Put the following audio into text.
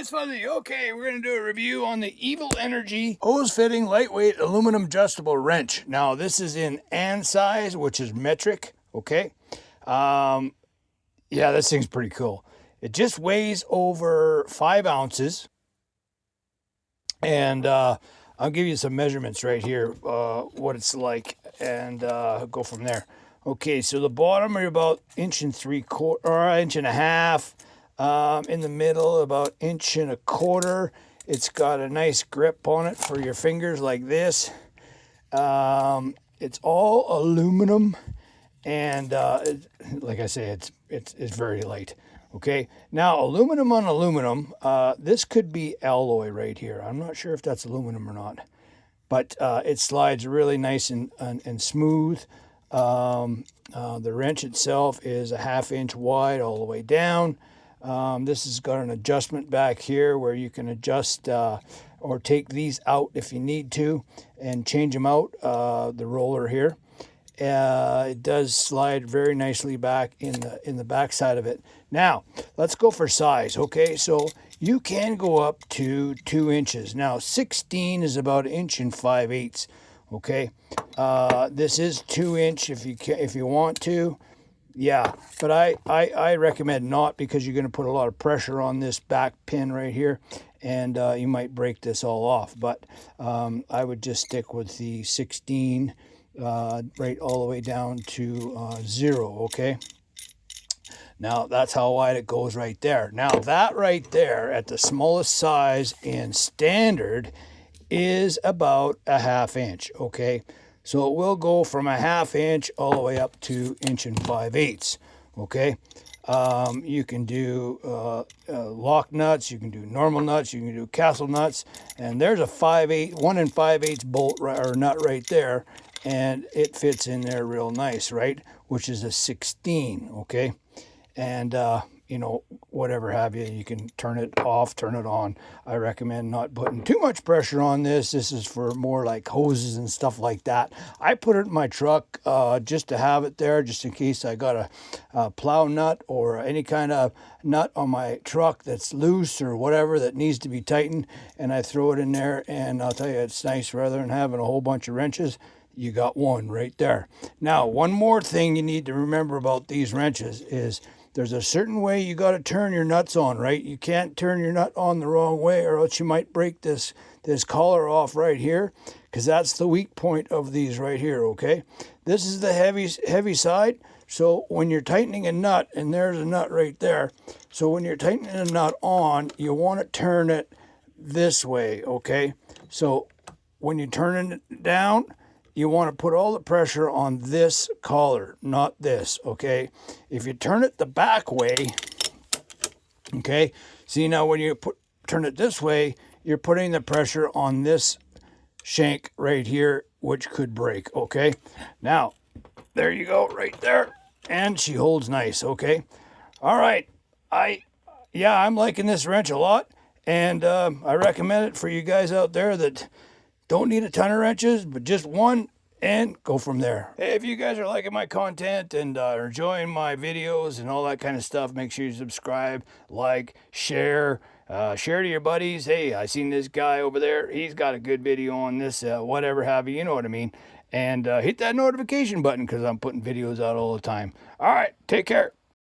it's Fuzzy. Okay, we're going to do a review on the Evil Energy hose fitting lightweight aluminum adjustable wrench. Now, this is in and size, which is metric, okay? Yeah, this thing's pretty cool. It just weighs over 5 ounces. And I'll give you some measurements right here, what it's like, and go from there. Okay, so the bottom are about 1.75 or 1.5 inches. In the middle, about 1.25 inches. It's got a nice grip on it for your fingers like this. It's all aluminum, and like I say, it's very light. Okay, now aluminum on aluminum. This could be alloy right here. I'm not sure if that's aluminum or not, but it slides really nice and smooth. The wrench itself is a 1/2 inch wide all the way down. This has got an adjustment back here where you can adjust or take these out if you need to and change them out, the roller here. It does slide very nicely back in the back side of it. Now, let's go for size, okay? So you can go up to 2 inches. Now, 16 is about 1 5/8 inches, okay? This is 2 inch if you want to. Yeah, but I recommend not, because you're going to put a lot of pressure on this back pin right here, and you might break this all off. But I would just stick with the 16 right all the way down to 0, okay? Now, that's how wide it goes right there. Now, that right there at the smallest size in standard is about a 1/2 inch, okay? So it will go from a 1/2 inch all the way up to 1 5/8 inches, okay? You can do lock nuts, you can do normal nuts, you can do castle nuts, and there's a 1 5/8 bolt or nut right there, and it fits in there real nice, right? Which is a 16, okay? And you know, whatever have you, you can turn it off, turn it on. I recommend not putting too much pressure on this. This is for more like hoses and stuff like that. I put it in my truck just to have it there, just in case I got a plow nut or any kind of nut on my truck that's loose or whatever that needs to be tightened, and I throw it in there. And I'll tell you, it's nice. Rather than having a whole bunch of wrenches, you got one right there. Now, one more thing you need to remember about these wrenches is there's a certain way you got to turn your nuts on, right? You can't turn your nut on the wrong way, or else you might break this collar off right here, because that's the weak point of these right here, okay? This is the heavy side. So when you're tightening a nut, and there's a nut right there, so when you're tightening a nut on, you want to turn it this way, okay? So when you're turning it down, you want to put all the pressure on this collar, not this, okay? If you turn it the back way, okay? See, now when you turn it this way, you're putting the pressure on this shank right here, which could break, okay? Now, there you go, right there. And she holds nice, okay? All right, I'm liking this wrench a lot, and I recommend it for you guys out there that don't need a ton of wrenches, but just one, and go from there. Hey, if you guys are liking my content and are enjoying my videos and all that kind of stuff, make sure you subscribe, like, share to your buddies. Hey, I seen this guy over there. He's got a good video on this, whatever have you, you know what I mean. And hit that notification button, because I'm putting videos out all the time. All right, take care.